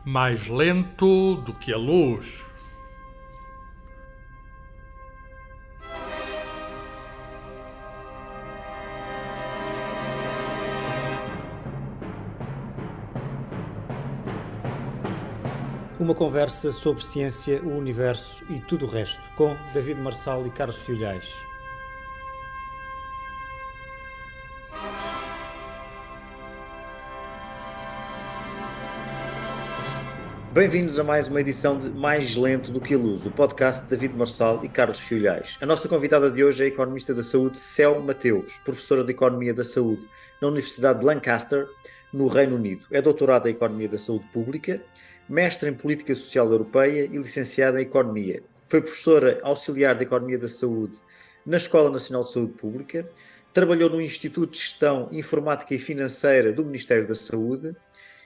mais lento do que a luz. Uma conversa sobre ciência, o universo e tudo o resto, com David Marçal e Carlos Filhais. Bem-vindos a mais uma edição de Mais Lento do que a Luz, o podcast de David Marçal e Carlos Filhais. A nossa convidada de hoje é a economista da saúde Céu Mateus, professora de Economia da Saúde na Universidade de Lancaster, no Reino Unido. É doutorada em Economia da Saúde Pública, mestre em Política Social Europeia e licenciada em Economia. Foi professora auxiliar de Economia da Saúde na Escola Nacional de Saúde Pública, trabalhou no Instituto de Gestão Informática e Financeira do Ministério da Saúde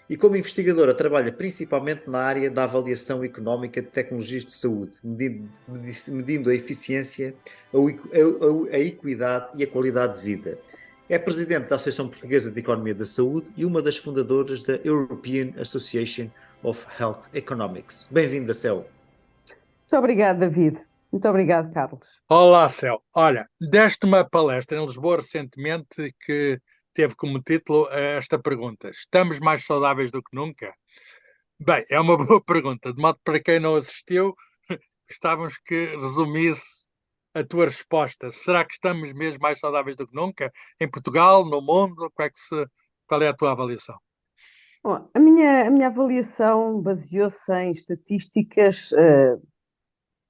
e como investigadora trabalha principalmente na área da avaliação económica de tecnologias de saúde, medindo a eficiência, a equidade e a qualidade de vida. É presidente da Associação Portuguesa de Economia da Saúde e uma das fundadoras da European Association of Health Economics. Bem-vinda, Céu. Muito obrigada, David. Muito obrigado, Carlos. Olá, Céu. Olha, deste uma palestra em Lisboa recentemente que teve como título esta pergunta: estamos mais saudáveis do que nunca? Bem, é uma boa pergunta. De modo para quem não assistiu, gostávamos que resumisse a tua resposta. Será que estamos mesmo mais saudáveis do que nunca? Em Portugal, no mundo? Qual é a tua avaliação? Bom, a minha avaliação baseou-se em estatísticas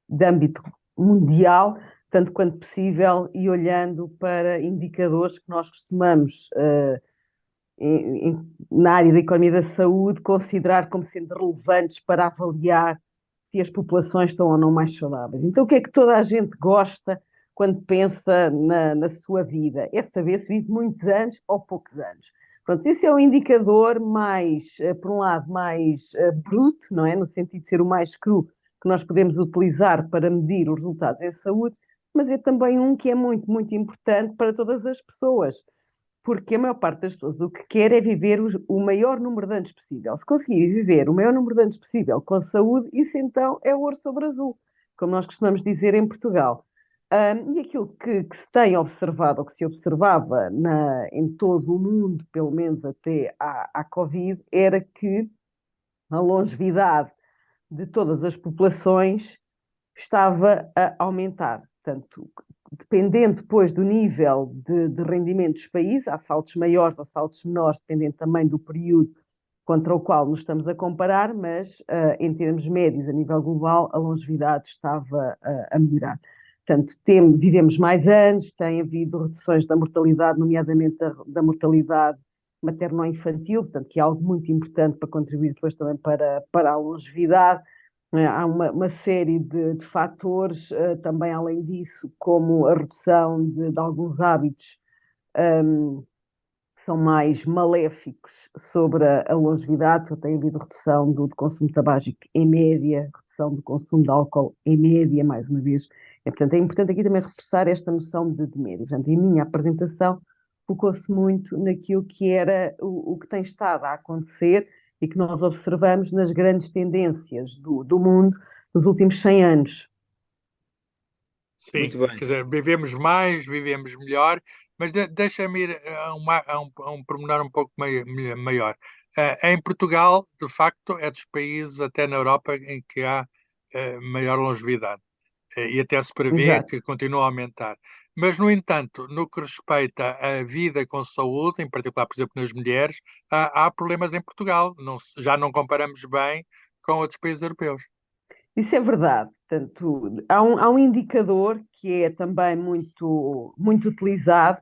de âmbito mundial, tanto quanto possível, e olhando para indicadores que nós costumamos, na área da economia da saúde, considerar como sendo relevantes para avaliar se as populações estão ou não mais saudáveis. Então, o que é que toda a gente gosta quando pensa na sua vida? É saber se vive muitos anos ou poucos anos. Pronto, esse é o indicador mais, por um lado, mais bruto, não é? No sentido de ser o mais cru que nós podemos utilizar para medir os resultados em saúde, mas é também um que é muito, muito importante para todas as pessoas, porque a maior parte das pessoas o que quer é viver o maior número de anos possível. Se conseguir viver o maior número de anos possível com saúde, isso então é ouro sobre azul, como nós costumamos dizer em Portugal. E aquilo que se tem observado, ou que se observava em todo o mundo, pelo menos até à Covid, era que a longevidade de todas as populações estava a aumentar. Portanto, dependendo depois do nível de rendimento dos países, há saltos maiores ou saltos menores, dependendo também do período contra o qual nos estamos a comparar, mas em termos médios, a nível global, a longevidade estava a melhorar. Portanto, vivemos mais anos, tem havido reduções da mortalidade, nomeadamente da mortalidade materno-infantil, portanto, que é algo muito importante para contribuir depois também para a longevidade. Há uma série de fatores, também além disso, como a redução de alguns hábitos que são mais maléficos sobre a longevidade. Tem havido redução do consumo tabágico em média, redução do consumo de álcool em média, mais uma vez. Portanto, é importante aqui também reforçar esta noção de média. Portanto, a minha apresentação focou-se muito naquilo que era o que tem estado a acontecer e que nós observamos nas grandes tendências do mundo nos últimos 100 anos. Sim, Muito bem. quer dizer, vivemos mais, vivemos melhor, mas deixa-me ir a um pormenor um pouco maior. Em Portugal, de facto, é dos países, até na Europa, em que há maior longevidade. E até se prevê Exato. que continua a aumentar. Mas, no entanto, no que respeita à vida com saúde, em particular, por exemplo, nas mulheres, há problemas em Portugal. Já não comparamos bem com outros países europeus. Isso é verdade. Portanto, há um indicador que é também muito, muito utilizado,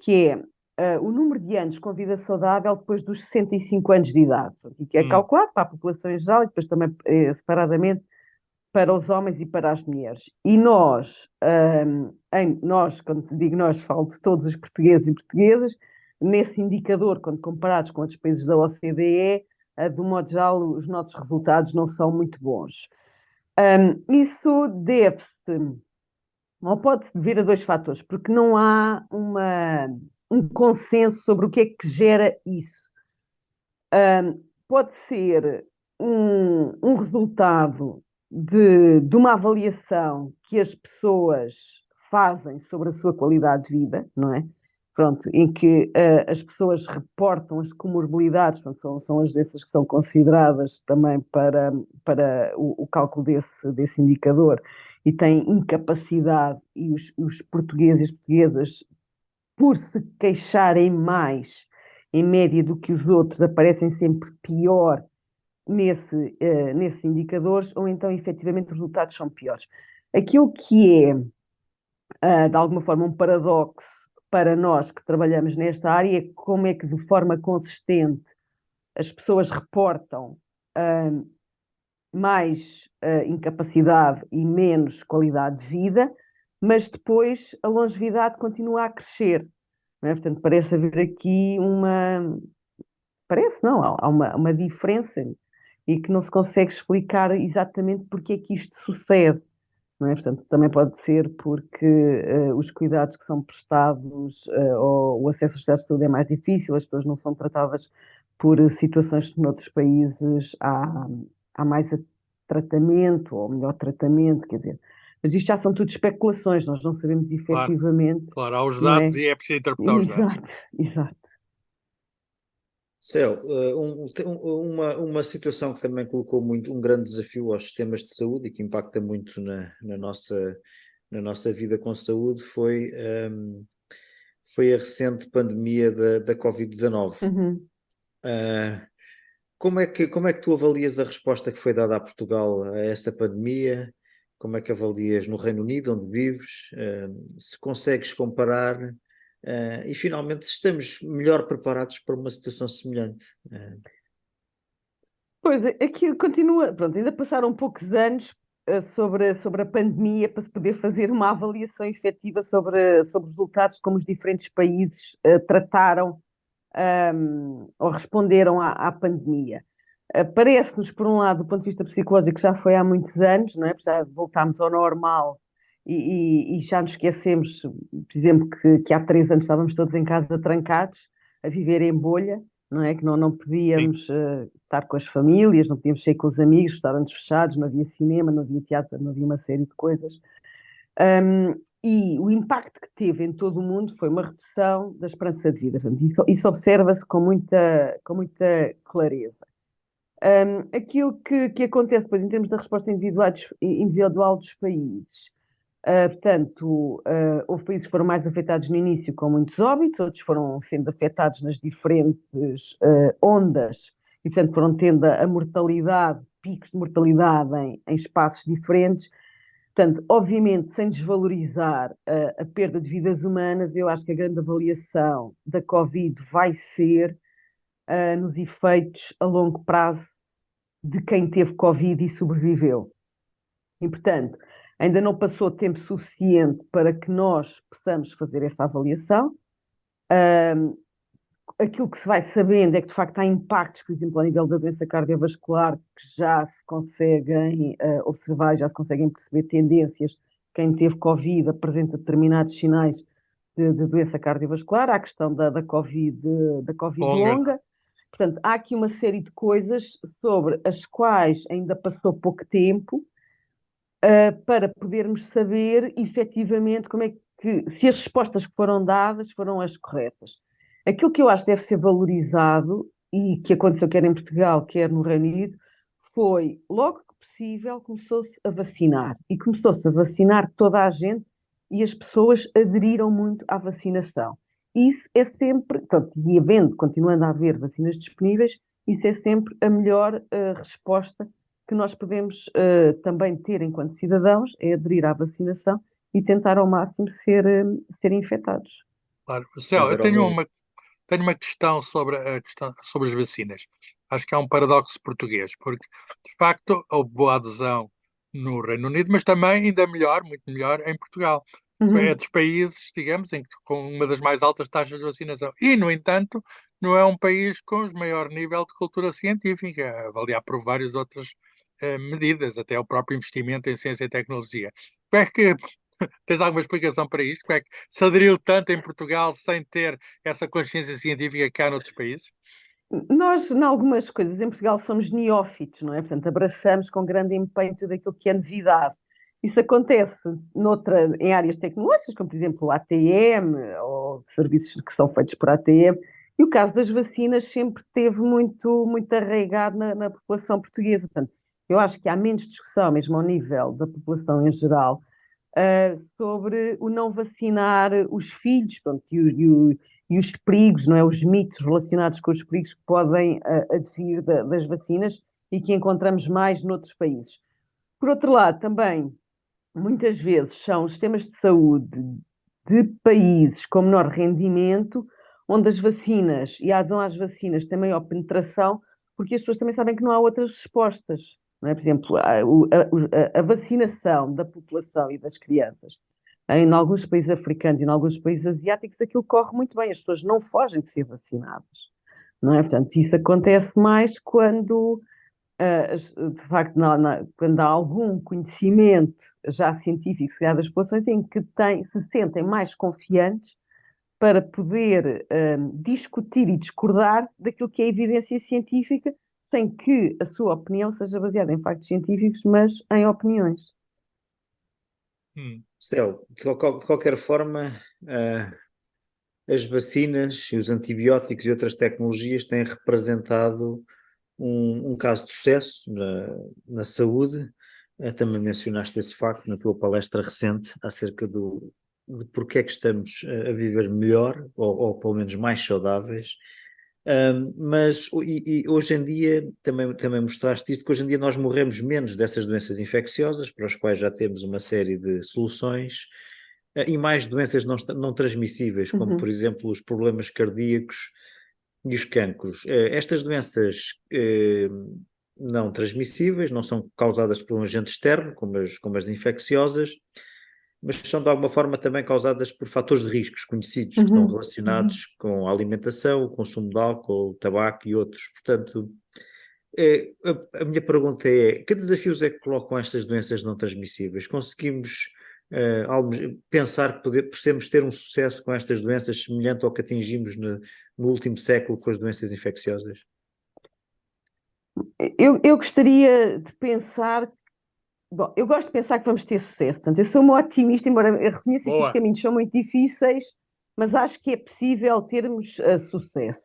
que é o número de anos com vida saudável depois dos 65 anos de idade. E que é calculado para a população em geral e depois também separadamente para os homens e para as mulheres. E nós, quando digo nós, falo de todos os portugueses e portuguesas, nesse indicador, quando comparados com outros países da OCDE, de um modo geral, os nossos resultados não são muito bons. Isso deve-se, ou pode-se dever a dois fatores, porque não há um consenso sobre o que é que gera isso. Pode ser um resultado de uma avaliação que as pessoas fazem sobre a sua qualidade de vida, não é? Pronto, em que as pessoas reportam as comorbilidades, portanto, são as doenças que são consideradas também para o cálculo desse indicador, e têm incapacidade, e os portugueses e as portuguesas, por se queixarem mais, em média, do que os outros, aparecem sempre pior nesses indicadores, ou então, efetivamente, os resultados são piores. Aquilo que é, de alguma forma, um paradoxo para nós que trabalhamos nesta área é como é que, de forma consistente, as pessoas reportam mais incapacidade e menos qualidade de vida, mas depois a longevidade continua a crescer. Não é? Portanto, parece haver aqui uma. Parece, não, há uma diferença e que não se consegue explicar exatamente porque é que isto sucede. Não é? Portanto, também pode ser porque os cuidados que são prestados ou o acesso aos cuidados de saúde é mais difícil, as pessoas não são tratadas por situações que noutros países há mais tratamento ou melhor tratamento, quer dizer. Mas isto já são tudo especulações, nós não sabemos Claro, efetivamente, claro, há os não dados é? e é preciso interpretar os dados. Exato, exato. Céu, uma situação que também colocou muito um grande desafio aos sistemas de saúde e que impacta muito na nossa vida com saúde foi a recente pandemia da Covid-19. Uhum. Como é que tu avalias a resposta que foi dada a Portugal a essa pandemia? Como é que avalias no Reino Unido, onde vives? Se consegues comparar, e finalmente se estamos melhor preparados para uma situação semelhante? Pois, aqui continua, pronto, ainda passaram poucos anos sobre a pandemia para se poder fazer uma avaliação efetiva sobre os resultados de como os diferentes países trataram ou responderam à pandemia. Parece-nos, por um lado, do ponto de vista psicológico, que já foi há muitos anos, não é? Porque já voltámos ao normal e já nos esquecemos, por exemplo, que há 3 anos estávamos todos em casa trancados, a viver em bolha, não é? Que não Sim. podíamos estar com as famílias, não podíamos sair com os amigos, restaurantes fechados, não havia cinema, não havia teatro, não havia uma série de coisas. E o impacto que teve em todo o mundo foi uma redução da esperança de vida. Portanto, isso observa-se com muita clareza. Aquilo que acontece depois em termos da resposta individual dos países, portanto, houve países que foram mais afetados no início com muitos óbitos, outros foram sendo afetados nas diferentes ondas e, portanto, foram tendo a mortalidade, picos de mortalidade em espaços diferentes. Portanto, obviamente, sem desvalorizar a perda de vidas humanas, eu acho que a grande avaliação da Covid vai ser nos efeitos a longo prazo de quem teve Covid e sobreviveu. E, portanto, ainda não passou tempo suficiente para que nós possamos fazer essa avaliação. Aquilo que se vai sabendo é que, de facto, há impactos, por exemplo, a nível da doença cardiovascular, que já se conseguem observar, já se conseguem perceber tendências. Quem teve Covid apresenta determinados sinais de doença cardiovascular. Há a questão da COVID Longa. longa. Portanto, há aqui uma série de coisas sobre as quais ainda passou pouco tempo para podermos saber efetivamente como é que, se as respostas que foram dadas foram as corretas. Aquilo que eu acho que deve ser valorizado e que aconteceu quer em Portugal, quer no Reino Unido, foi logo que possível começou-se a vacinar e começou-se a vacinar toda a gente e as pessoas aderiram muito à vacinação. Isso é sempre, portanto, e continuando a haver vacinas disponíveis, isso é sempre a melhor resposta que nós podemos também ter enquanto cidadãos, é aderir à vacinação e tentar ao máximo ser infectados. Claro. Céu, eu Fazer ao mesmo. tenho uma questão sobre a questão sobre as vacinas. Acho que há um paradoxo português, porque de facto houve boa adesão no Reino Unido, mas também ainda melhor, muito melhor, em Portugal. É Uhum. dos países, digamos, com uma das mais altas taxas de vacinação. E, no entanto, não é um país com o maior nível de cultura científica, avaliar por várias outras medidas, até o próprio investimento em ciência e tecnologia. Como é que tens alguma explicação para isto? Como é que se aderiu tanto em Portugal sem ter essa consciência científica que há noutros países? Nós, em algumas coisas, em Portugal somos neófitos, não é? Portanto, abraçamos com grande empenho tudo aquilo que é novidade. Isso acontece em áreas tecnológicas, como por exemplo o ATM, ou serviços que são feitos por ATM, e o caso das vacinas sempre teve muito arraigado na população portuguesa. Portanto, eu acho que há menos discussão, mesmo ao nível da população em geral, sobre o não vacinar os filhos, pronto, e os perigos, não é? Os mitos relacionados com os perigos que podem advir das vacinas e que encontramos mais noutros países. Por outro lado, também, muitas vezes, são os sistemas de saúde de países com menor rendimento, onde as vacinas e a adesão às vacinas tem maior penetração, porque as pessoas também sabem que não há outras respostas. Não é? Por exemplo, a vacinação da população e das crianças em alguns países africanos e em alguns países asiáticos, aquilo corre muito bem, as pessoas não fogem de ser vacinadas, não é? Portanto, isso acontece mais quando, de facto, quando há algum conhecimento já científico, se calhar, das populações em que se sentem mais confiantes para poder discutir e discordar daquilo que é evidência científica, sem que a sua opinião seja baseada em factos científicos, mas em opiniões. Céu, de qualquer forma, as vacinas e os antibióticos e outras tecnologias têm representado um caso de sucesso na saúde. Também mencionaste esse facto na tua palestra recente acerca de porque é que estamos a viver melhor, ou pelo menos mais saudáveis. Mas hoje em dia também mostraste isso, que hoje em dia nós morremos menos dessas doenças infecciosas, para as quais já temos uma série de soluções, e mais doenças não transmissíveis, como por exemplo os problemas cardíacos e os cancros. Estas doenças não transmissíveis não são causadas por um agente externo, como as infecciosas, mas são de alguma forma também causadas por fatores de riscos conhecidos, que estão relacionados com a alimentação, o consumo de álcool, tabaco e outros. Portanto, a minha pergunta é: que desafios é que colocam estas doenças não transmissíveis? Conseguimos pensar que possamos ter um sucesso com estas doenças semelhante ao que atingimos no último século com as doenças infecciosas? Eu gostaria de pensar. Bom, eu gosto de pensar que vamos ter sucesso. Portanto, eu sou uma otimista, embora eu reconheça que os Boa. caminhos são muito difíceis, mas acho que é possível termos sucesso.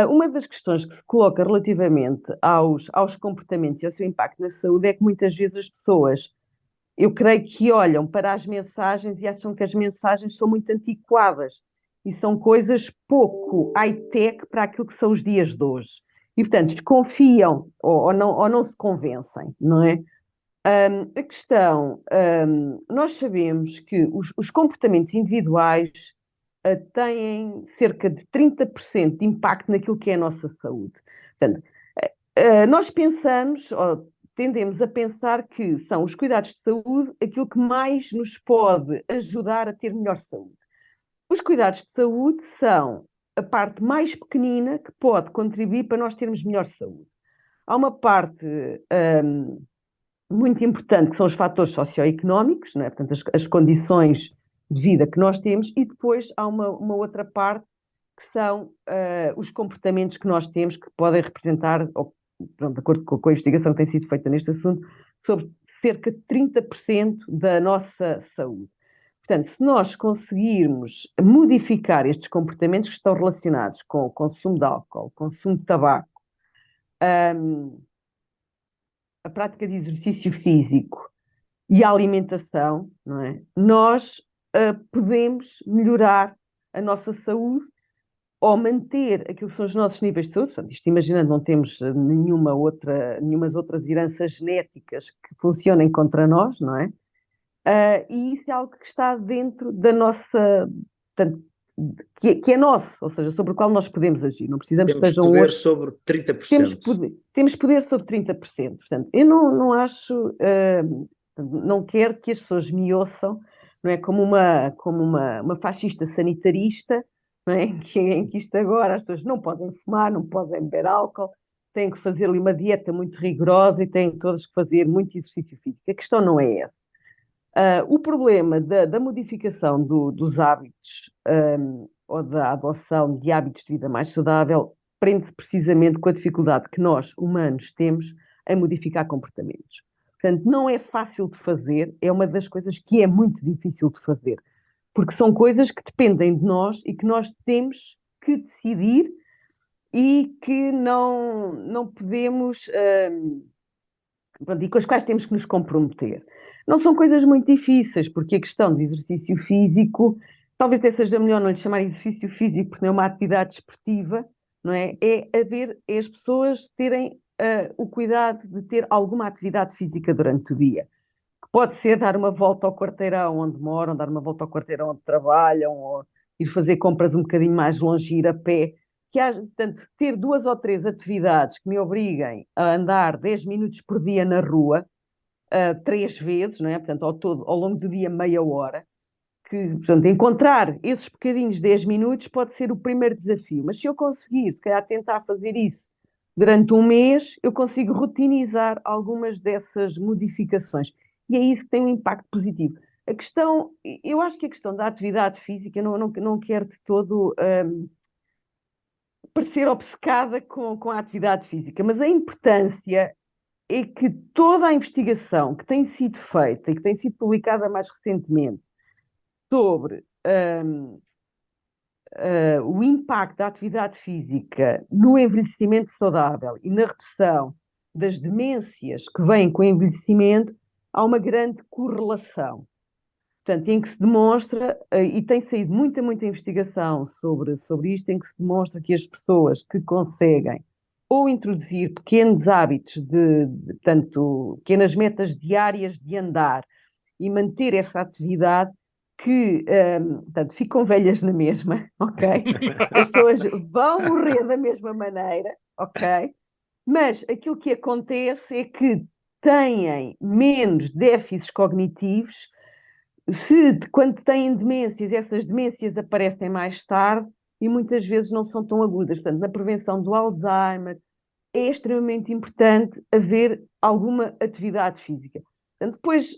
Uma das questões que se coloca relativamente aos comportamentos e ao seu impacto na saúde é que muitas vezes as pessoas, eu creio que olham para as mensagens e acham que as mensagens são muito antiquadas e são coisas pouco high-tech para aquilo que são os dias de hoje. E, portanto, desconfiam ou não se convencem, não é? A questão, nós sabemos que os comportamentos individuais têm cerca de 30% de impacto naquilo que é a nossa saúde. Portanto, nós pensamos, ou tendemos a pensar que são os cuidados de saúde aquilo que mais nos pode ajudar a ter melhor saúde. Os cuidados de saúde são a parte mais pequenina que pode contribuir para nós termos melhor saúde. Há uma parte muito importante, que são os fatores socioeconómicos, não é? Portanto, as condições de vida que nós temos, e depois há uma outra parte que são os comportamentos que nós temos que podem representar, pronto, de acordo com a investigação que tem sido feita neste assunto, sobre cerca de 30% da nossa saúde. Portanto, se nós conseguirmos modificar estes comportamentos que estão relacionados com o consumo de álcool, consumo de tabaco, a prática de exercício físico e a alimentação, não é? Nós podemos melhorar a nossa saúde ou manter aquilo que são os nossos níveis de saúde. Portanto, isto imaginando, não temos nenhumas outras heranças genéticas que funcionem contra nós, não é? E isso é algo que está dentro da nossa... Portanto, que é nosso, ou seja, sobre o qual nós podemos agir. Não precisamos Temos que sejam poder outros. sobre 30%. Temos poder sobre 30%. Portanto, eu não acho, não quero que as pessoas me ouçam, não é, como uma fascista sanitarista, não é, em que isto agora as pessoas não podem fumar, não podem beber álcool, têm que fazer ali uma dieta muito rigorosa e têm todos que fazer muito exercício físico. A questão não é essa. O problema da modificação dos hábitos ou da adoção de hábitos de vida mais saudável prende precisamente com a dificuldade que nós, humanos, temos em modificar comportamentos. Portanto, não é fácil de fazer, é uma das coisas que é muito difícil de fazer, porque são coisas que dependem de nós e que nós temos que decidir e que não podemos, pronto, e com as quais temos que nos comprometer. Não são coisas muito difíceis, porque a questão do exercício físico, talvez até seja melhor não lhe chamar exercício físico, porque não é uma atividade desportiva, não é? É as pessoas terem o cuidado de ter alguma atividade física durante o dia. Pode ser dar uma volta ao quarteirão onde moram, dar uma volta ao quarteirão onde trabalham, ou ir fazer compras um bocadinho mais longe, ir a pé. Portanto, ter 2 ou 3 atividades que me obriguem a andar 10 minutos por dia na rua, 3 vezes, não é? Portanto, ao longo do dia, meia hora. Portanto, encontrar esses bocadinhos 10 minutos pode ser o primeiro desafio. Mas se eu conseguir, se calhar, tentar fazer isso durante um mês, eu consigo rotinizar algumas dessas modificações. E é isso que tem um impacto positivo. Eu acho que a questão da atividade física, não quero de todo parecer obcecada com a atividade física, mas a importância é que toda a investigação que tem sido feita e que tem sido publicada mais recentemente sobre o impacto da atividade física no envelhecimento saudável e na redução das demências que vêm com o envelhecimento, há uma grande correlação. Portanto, em que se demonstra, e tem saído muita investigação sobre isto, em que se demonstra que as pessoas que conseguem ou introduzir pequenos hábitos portanto, pequenas metas diárias de andar e manter essa atividade, que, portanto, ficam velhas na mesma, ok? As pessoas vão morrer da mesma maneira, ok? Mas aquilo que acontece é que têm menos déficits cognitivos. Quando têm demências, essas demências aparecem mais tarde e muitas vezes não são tão agudas. Portanto, na prevenção do Alzheimer é extremamente importante haver alguma atividade física. Portanto, depois,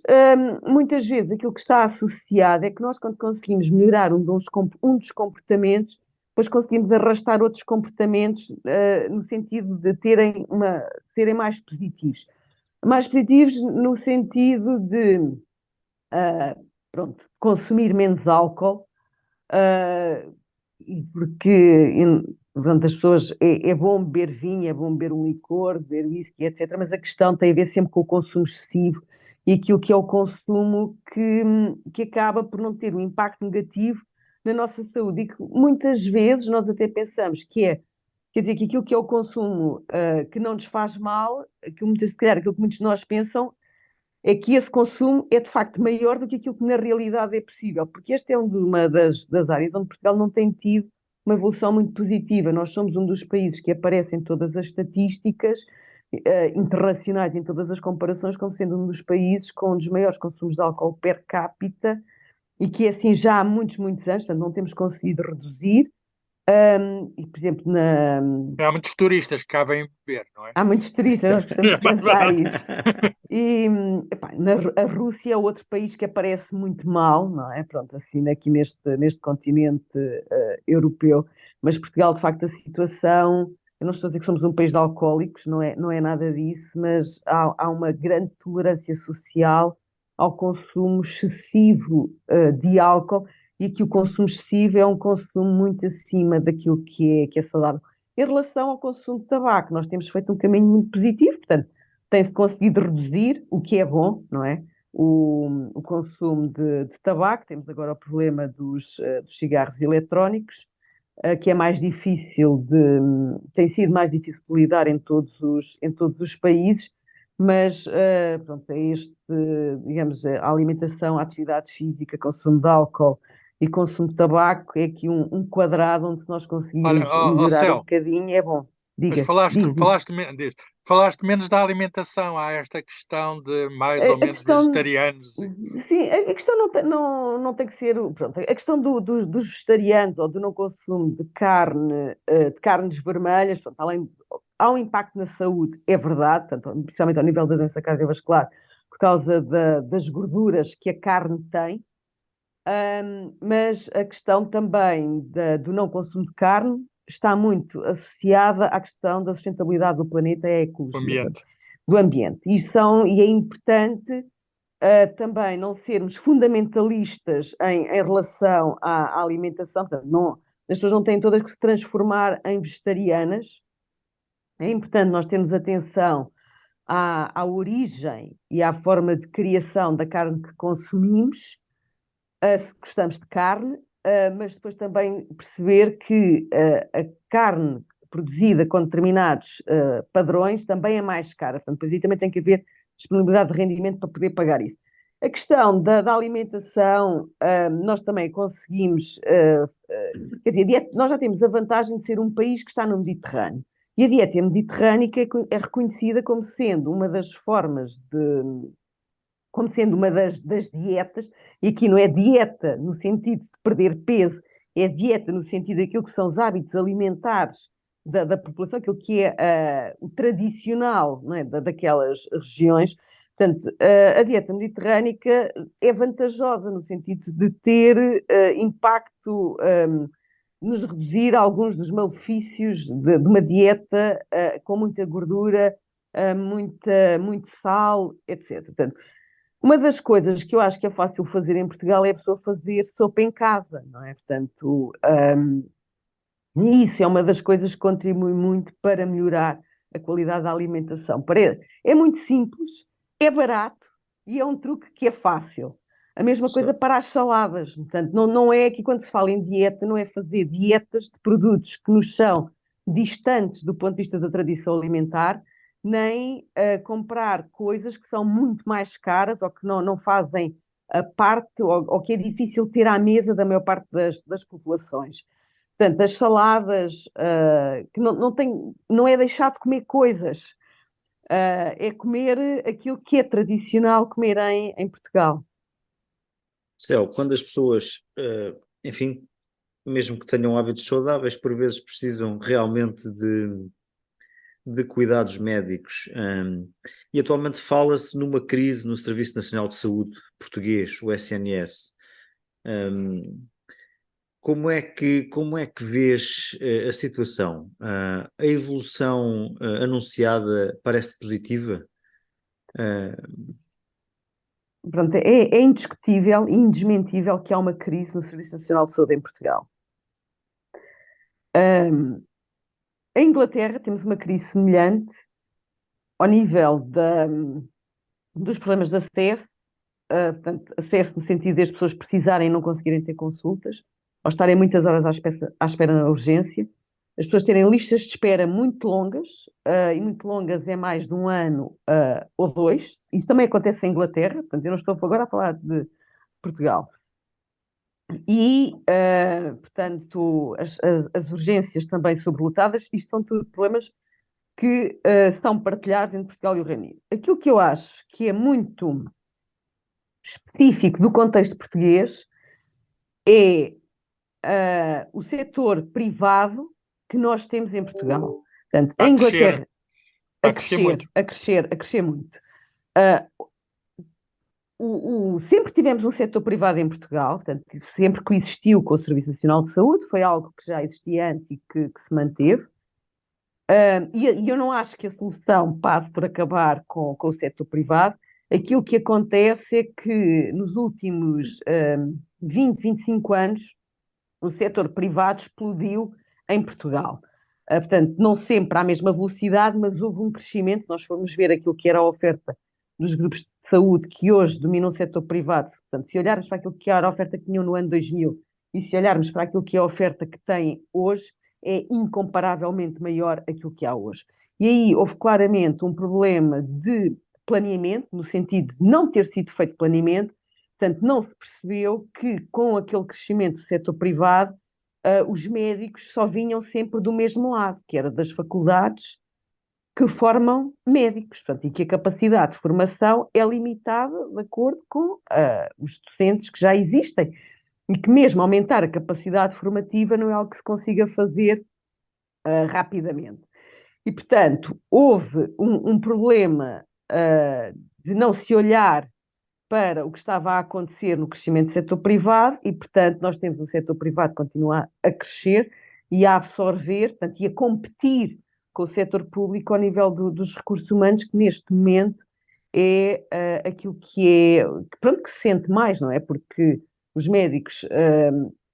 muitas vezes, aquilo que está associado é que nós, quando conseguimos melhorar um dos comportamentos, depois conseguimos arrastar outros comportamentos no sentido de serem mais positivos. Mais positivos no sentido de pronto, consumir menos álcool, porque pronto, as pessoas, é bom beber vinho, é bom beber um licor, beber whisky, etc. Mas a questão tem a ver sempre com o consumo excessivo e aquilo que é o consumo que acaba por não ter um impacto negativo na nossa saúde e que muitas vezes nós até pensamos quer dizer, que aquilo que é o consumo que não nos faz mal, se calhar aquilo que muitos de nós pensam é que esse consumo é de facto maior do que aquilo que na realidade é possível, porque esta é uma das áreas onde Portugal não tem tido uma evolução muito positiva. Nós somos um dos países que aparece em todas as estatísticas internacionais, em todas as comparações, como sendo um dos países com um dos maiores consumos de álcool per capita e que é assim já há muitos anos, portanto não temos conseguido reduzir. E, por exemplo, Há muitos turistas que cá vêm beber, não é? há muitos turistas, nós gostamos É de mais pensar barato. isso. E epá, a Rússia é outro país que aparece muito mal, não é? Pronto, assim, aqui neste continente europeu, mas Portugal, de facto, a situação, eu não estou a dizer que somos um país de alcoólicos, não é nada disso, mas há uma grande tolerância social ao consumo excessivo de álcool e que o consumo excessivo é um consumo muito acima daquilo que é saudável. Em relação ao consumo de tabaco, nós temos feito um caminho muito positivo, portanto, tem-se conseguido reduzir, o que é bom, não é? O consumo de tabaco. Temos agora o problema dos cigarros eletrónicos, que é mais difícil tem sido mais difícil de lidar em todos os países, mas pronto, digamos, a alimentação, a atividade física, consumo de álcool e consumo de tabaco é aqui um quadrado onde se nós Olha, conseguirmos melhorar um Céu, bocadinho, é bom. mas Diga, diz. falaste menos da alimentação, há esta questão de mais ou A menos questão, vegetarianos. sim, a questão não tem que ser, pronto, a questão dos vegetarianos ou do não consumo de carne, de carnes vermelhas, pronto, há um impacto na saúde, é verdade, tanto, principalmente ao nível da doença cardiovascular, por causa das gorduras que a carne tem, mas a questão também do não consumo de carne está muito associada à questão da sustentabilidade do planeta e à O ecologia, ambiente. do ambiente. E é importante também não sermos fundamentalistas em relação à alimentação. Portanto, as pessoas não têm todas que se transformar em vegetarianas. É importante nós termos atenção à origem e à forma de criação da carne que consumimos, se gostamos de carne, mas depois também perceber que a carne produzida com determinados padrões também é mais cara. Portanto, depois aí também tem que haver disponibilidade de rendimento para poder pagar isso. A questão da alimentação, nós também conseguimos, quer dizer, nós já temos a vantagem de ser um país que está no Mediterrâneo. E a dieta mediterrânica é reconhecida como sendo uma das formas como sendo uma das dietas, e aqui não é dieta no sentido de perder peso, é dieta no sentido daquilo que são os hábitos alimentares da população, aquilo que é o tradicional, não é, daquelas regiões. Portanto, a dieta mediterrânica é vantajosa no sentido de ter impacto, nos reduzir alguns dos malefícios de uma dieta com muita gordura, muito sal, etc. Portanto, uma das coisas que eu acho que é fácil fazer em Portugal é a pessoa fazer sopa em casa, não é? Portanto, isso é uma das coisas que contribui muito para melhorar a qualidade da alimentação. É muito simples, é barato e é um truque que é fácil. A mesma coisa Certo. para as saladas. Portanto, não é aqui quando se fala em dieta, não é fazer dietas de produtos que nos são distantes do ponto de vista da tradição alimentar, nem comprar coisas que são muito mais caras ou que não fazem a parte, ou que é difícil ter à mesa da maior parte das populações. Portanto, as saladas, que não é deixar de comer coisas, é comer aquilo que é tradicional comer em Portugal. Céu, quando as pessoas, enfim, mesmo que tenham hábitos saudáveis, por vezes precisam realmente de cuidados médicos. E atualmente fala-se numa crise no Serviço Nacional de Saúde português, o SNS. Como é que vês a situação? A evolução anunciada parece positiva? Pronto, é indiscutível e indesmentível que há uma crise no Serviço Nacional de Saúde em Portugal. Em Inglaterra temos uma crise semelhante ao nível dos problemas de acesso, portanto, acesso no sentido das pessoas precisarem e não conseguirem ter consultas, ou estarem muitas horas à espera na urgência, as pessoas terem listas de espera muito longas, e muito longas é mais de um ano ou dois. Isso também acontece em Inglaterra, portanto, eu não estou agora a falar de Portugal. E, portanto, as urgências também sobrelotadas, isto são tudo problemas que são partilhados entre Portugal e o Reino Unido. Aquilo que eu acho que é muito específico do contexto português é o setor privado que nós temos em Portugal. Portanto, Está a em crescer, Inglaterra, está a crescer muito. a crescer muito. Sempre tivemos um setor privado em Portugal, portanto, sempre coexistiu com o Serviço Nacional de Saúde, foi algo que já existia antes e que se manteve. E eu não acho que a solução passe por acabar com o setor privado. Aquilo que acontece é que nos últimos 20, 25 anos, o setor privado explodiu em Portugal. Portanto, não sempre à mesma velocidade, mas houve um crescimento. Nós formos ver aquilo que era a oferta dos grupos de saúde que hoje dominam o setor privado. Portanto, se olharmos para aquilo que era a oferta que tinham no ano 2000 e se olharmos para aquilo que é a oferta que têm hoje, é incomparavelmente maior aquilo que há hoje. E aí houve claramente um problema de planeamento, no sentido de não ter sido feito planeamento. Portanto, não se percebeu que com aquele crescimento do setor privado, os médicos só vinham sempre do mesmo lado, que era das faculdades que formam médicos, portanto, e que a capacidade de formação é limitada de acordo com os docentes que já existem, e que mesmo aumentar a capacidade formativa não é algo que se consiga fazer rapidamente. E, portanto, houve um problema de não se olhar para o que estava a acontecer no crescimento do setor privado e, portanto, nós temos um setor privado que continua a crescer e a absorver, portanto, e a competir com o setor público ao nível dos recursos humanos, que neste momento é aquilo pronto, que se sente mais, não é? Porque os médicos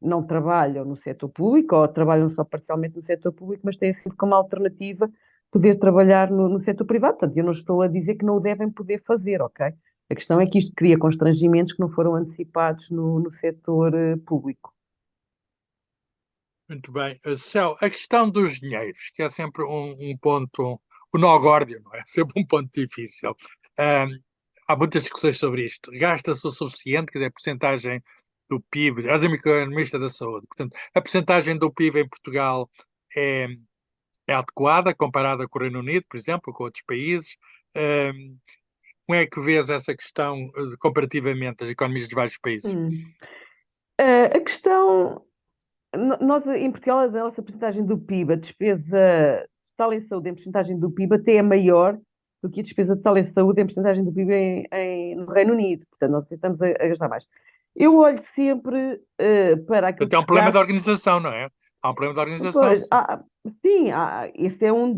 não trabalham no setor público, ou trabalham só parcialmente no setor público, mas têm sempre como alternativa poder trabalhar no setor privado. Portanto, eu não estou a dizer que não o devem poder fazer, ok? A questão é que isto cria constrangimentos que não foram antecipados no setor público. Muito bem. Céu, a questão dos dinheiros, que é sempre um ponto, o nó górdio, não é? Sempre um ponto difícil. Há muitas discussões sobre isto. Gasta-se o suficiente, quer dizer, a percentagem do PIB, és economista da saúde, portanto, a percentagem do PIB em Portugal é, é adequada, comparada com o Reino Unido, por exemplo, com outros países. Como é que vês essa questão comparativamente às economias de vários países? A questão, nós em Portugal, a nossa porcentagem do PIB, a despesa total em saúde em porcentagem do PIB até é maior do que a despesa total em saúde em porcentagem do PIB no Reino Unido. Portanto, nós estamos a gastar mais. Eu olho sempre para aquilo Portanto, é que um se problema da gasta. organização, não é? Há um problema da organização. Pois, sim, esse é um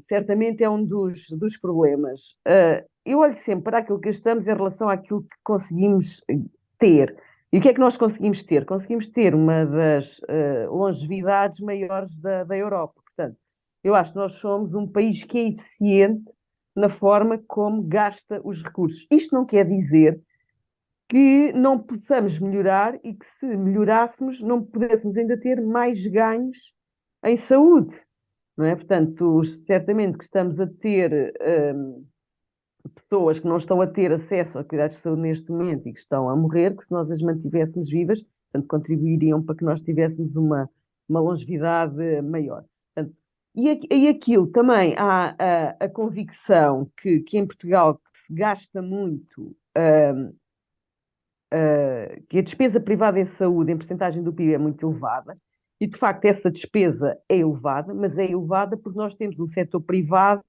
certamente é um dos problemas. Eu olho sempre para aquilo que gastamos em relação àquilo que conseguimos ter. E o que é que nós conseguimos ter? Conseguimos ter uma das longevidades maiores da Europa. Portanto, eu acho que nós somos um país que é eficiente na forma como gasta os recursos. Isto não quer dizer que não possamos melhorar e que, se melhorássemos, não pudéssemos ainda ter mais ganhos em saúde, não é? Portanto, certamente que estamos a ter pessoas que não estão a ter acesso a cuidados de saúde neste momento e que estão a morrer, que se nós as mantivéssemos vivas, portanto, contribuiriam para que nós tivéssemos uma longevidade maior. Portanto, e aquilo também há a convicção que em Portugal se gasta muito que a despesa privada em saúde, em percentagem do PIB, é muito elevada, e de facto essa despesa é elevada, mas é elevada porque nós temos um setor privado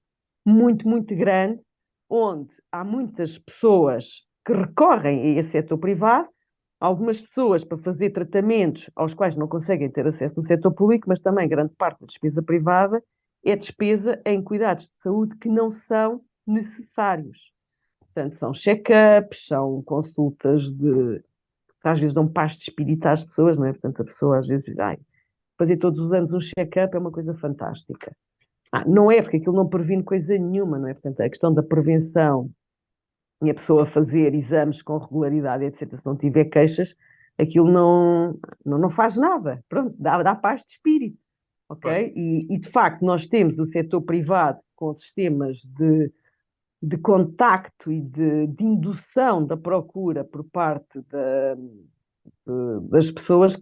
muito, muito grande, onde há muitas pessoas que recorrem a esse setor privado, algumas pessoas para fazer tratamentos aos quais não conseguem ter acesso no setor público, mas também grande parte da despesa privada é despesa em cuidados de saúde que não são necessários. Portanto, são check-ups, são consultas que às vezes dão paz de espírito às pessoas, não é? Portanto, a pessoa às vezes diz, fazer todos os anos um check-up é uma coisa fantástica. Não é, porque aquilo não previne coisa nenhuma, não é? Portanto, a questão da prevenção e a pessoa fazer exames com regularidade, etc., se não tiver queixas, aquilo não faz nada. Pronto, dá paz de espírito, ok? E de facto, nós temos o setor privado com sistemas de contacto e de indução da procura por parte das pessoas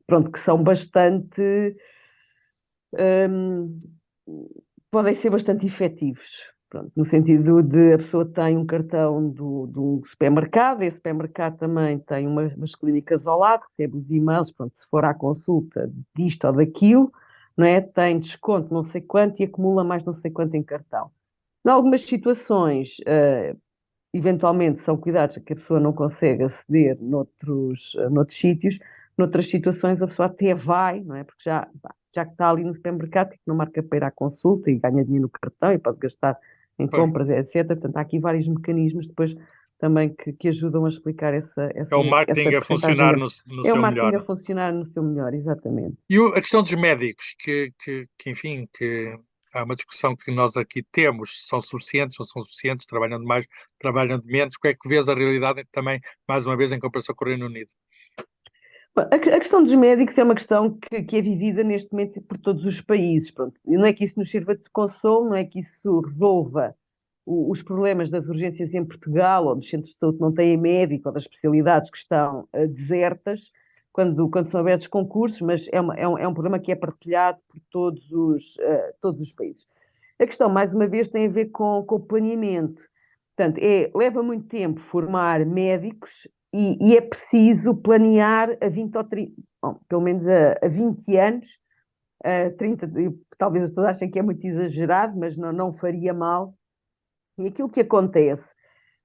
pronto, que são bastante podem ser bastante efetivos. Pronto, no sentido de a pessoa tem um cartão de um supermercado, esse supermercado também tem umas clínicas ao lado, recebe os e-mails, pronto, se for à consulta disto ou daquilo, não é? Tem desconto não sei quanto e acumula mais não sei quanto em cartão. Em algumas situações, eventualmente são cuidados a que a pessoa não consegue aceder noutros sítios, noutras situações a pessoa até vai, não é? Porque já que está ali no supermercado, que não marca para ir à consulta e ganha dinheiro no cartão e pode gastar em compras, etc. Portanto, há aqui vários mecanismos depois também que ajudam a explicar essa É o marketing a funcionar no É o seu marketing a melhor. funcionar no seu melhor, exatamente. E a questão dos médicos, enfim, que há uma discussão que nós aqui temos, são suficientes, não são suficientes, trabalham de mais, trabalham de menos, como é que vês a realidade também, mais uma vez, em comparação com o Reino Unido? A questão dos médicos é uma questão que é vivida neste momento por todos os países. Pronto. E não é que isso nos sirva de consolo, não é que isso resolva os problemas das urgências em Portugal, ou dos centros de saúde que não têm médico, ou das especialidades que estão desertas, quando são abertos concursos, mas é um problema que é partilhado por todos os países. A questão, mais uma vez, tem a ver com o planeamento. Portanto, leva muito tempo formar médicos e é preciso planear a 20 ou 30, bom, pelo menos a 20 anos, 30, talvez as pessoas achem que é muito exagerado, mas não faria mal. E aquilo que acontece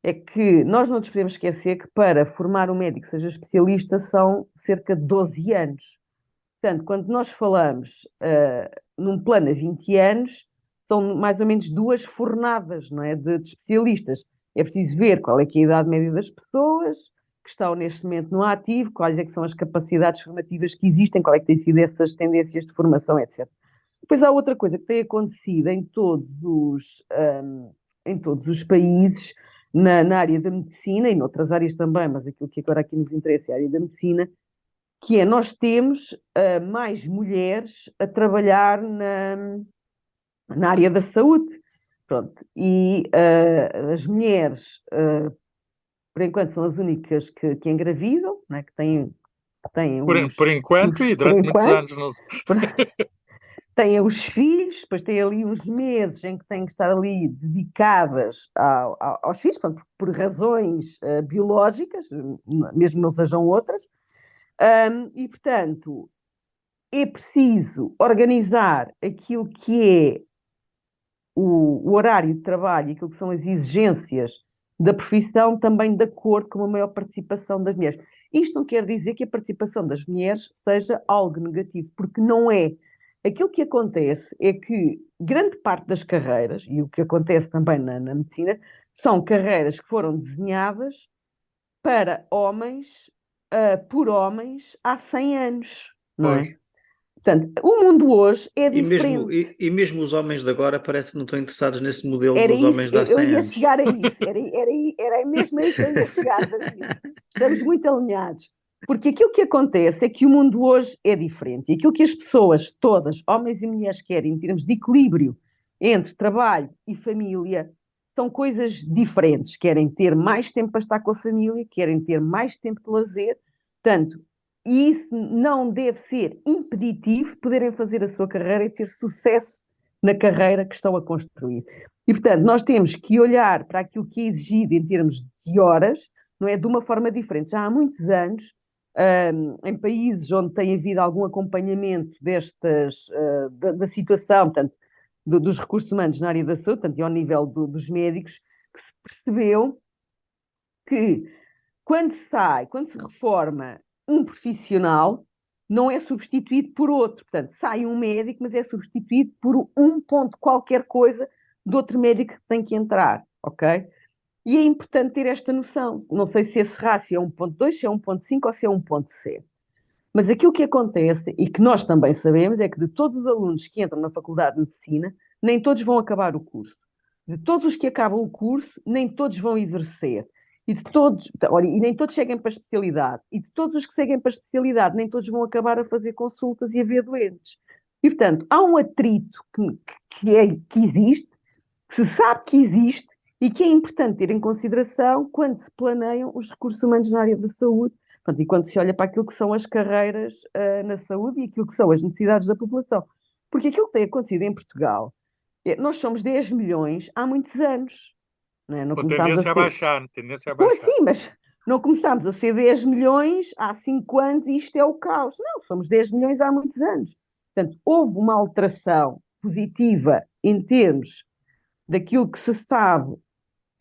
é que nós não nos podemos esquecer que para formar um médico que seja especialista são cerca de 12 anos. Portanto, quando nós falamos num plano a 20 anos, são mais ou menos 2 fornadas, não é, de especialistas. É preciso ver qual é que é a idade média das pessoas que estão neste momento no ativo, quais é que são as capacidades formativas que existem, qual é que têm sido essas tendências de formação, etc. Depois há outra coisa que tem acontecido em todos os países, na área da medicina e noutras áreas também, mas aquilo que agora aqui nos interessa é a área da medicina, que é nós temos mais mulheres a trabalhar na área da saúde. Pronto. E as mulheres, por enquanto, são as únicas que engravidam, não é? Que têm Por enquanto e por durante muitos enquanto, anos. Não sei. têm os filhos, depois têm ali uns meses em que têm que estar ali dedicadas aos filhos, portanto, por razões biológicas, mesmo não sejam outras, e, portanto, é preciso organizar aquilo que é o horário de trabalho e aquilo que são as exigências da profissão também de acordo com a maior participação das mulheres. Isto não quer dizer que a participação das mulheres seja algo negativo, porque não é. Aquilo que acontece é que grande parte das carreiras, e o que acontece também na medicina, são carreiras que foram desenhadas para homens, por homens, há 100 anos, não Pois. é? Portanto, o mundo hoje é E mesmo, diferente. e mesmo os homens de agora parece que não estão interessados nesse modelo Era dos isso, homens de há eu 100 ia anos. chegar a isso, era mesmo aí que eu ia chegar, David. Estamos muito alinhados. Porque aquilo que acontece é que o mundo hoje é diferente. E aquilo que as pessoas todas, homens e mulheres, querem em termos de equilíbrio entre trabalho e família, são coisas diferentes. Querem ter mais tempo para estar com a família, querem ter mais tempo de lazer. Portanto, e isso não deve ser impeditivo de poderem fazer a sua carreira e ter sucesso na carreira que estão a construir. E, portanto, nós temos que olhar para aquilo que é exigido em termos de horas, não é, de uma forma diferente. Já há muitos anos, em países onde tem havido algum acompanhamento da situação, portanto, dos recursos humanos na área da saúde, portanto, e ao nível dos médicos, que se percebeu que quando se reforma um profissional, não é substituído por outro. Portanto, sai um médico, mas é substituído por um ponto qualquer coisa de outro médico que tem que entrar, ok? E é importante ter esta noção. Não sei se esse rácio é 1.2, se é 1.5 ou se é 1.7. Mas aquilo que acontece, e que nós também sabemos, é que de todos os alunos que entram na Faculdade de Medicina, nem todos vão acabar o curso. De todos os que acabam o curso, nem todos vão exercer. E nem todos seguem para a especialidade. E de todos os que seguem para a especialidade, nem todos vão acabar a fazer consultas e a ver doentes. E, portanto, há um atrito que existe, que se sabe que existe, e que é importante ter em consideração quando se planeiam os recursos humanos na área da saúde. Portanto, e quando se olha para aquilo que são as carreiras na saúde e aquilo que são as necessidades da população. Porque aquilo que tem acontecido em Portugal, nós somos 10 milhões há muitos anos. Não é? Não Com começámos a tendência a ser. baixar, tendência a Como baixar. assim? Mas não começámos a ser 10 milhões há 5 anos e isto é o caos. Não, somos 10 milhões há muitos anos. Portanto, houve uma alteração positiva em termos daquilo que se sabe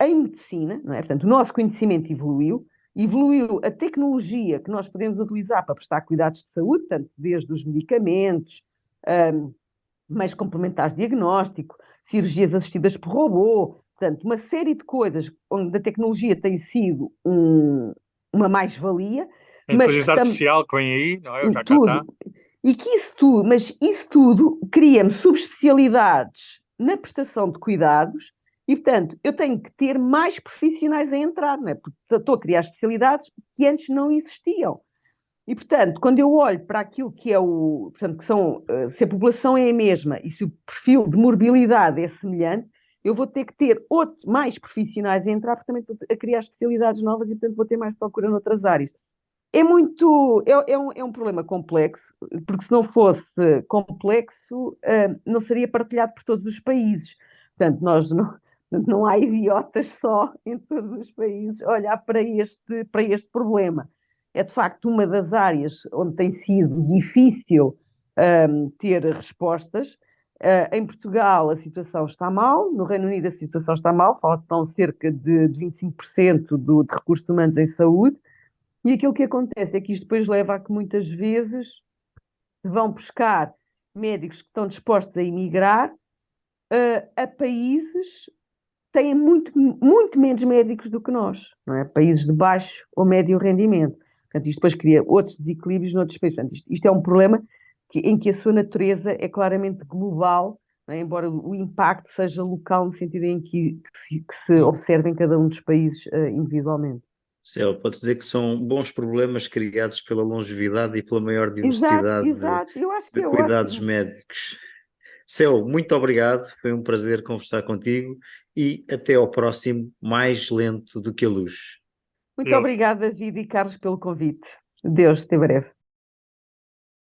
em medicina, não é? Portanto, o nosso conhecimento evoluiu a tecnologia que nós podemos utilizar para prestar cuidados de saúde, tanto desde os medicamentos, meios complementares de diagnóstico, cirurgias assistidas por robô, portanto, uma série de coisas onde a tecnologia tem sido uma mais-valia, A mas que inteligência artificial que vem aí, não é? Já cá está. tudo, e que isso tudo cria-me subespecialidades na prestação de cuidados e, portanto, eu tenho que ter mais profissionais a entrar, não é? Porque estou a criar especialidades que antes não existiam. E, portanto, quando eu olho para aquilo que é portanto, se a população é a mesma e se o perfil de morbilidade é semelhante, eu vou ter que ter mais profissionais a entrar, porque também estou a criar especialidades novas e, portanto, vou ter mais procura noutras áreas. É um problema complexo, porque se não fosse complexo, não seria partilhado por todos os países. Portanto, não há idiotas só em todos os países a olhar para este problema. É de facto uma das áreas onde tem sido difícil ter respostas. Em Portugal a situação está mal, no Reino Unido a situação está mal, faltam cerca de 25% de recursos humanos em saúde. E aquilo que acontece é que isto depois leva a que muitas vezes se vão buscar médicos que estão dispostos a emigrar a países que têm muito menos médicos do que nós, não é? Países de baixo ou médio rendimento. Portanto, isto depois cria outros desequilíbrios noutros países. Portanto, isto é um problema em que a sua natureza é claramente global, não é? Embora o impacto seja local no sentido em que se observa em cada um dos países individualmente. Céu, pode dizer que são bons problemas criados pela longevidade e pela maior diversidade Exato. Eu acho que de é cuidados ótimo. médicos. Céu, muito obrigado, foi um prazer conversar contigo e até ao próximo Mais Lento do que a Luz. Muito Deus. obrigada, David e Carlos, pelo convite. Deus, até breve.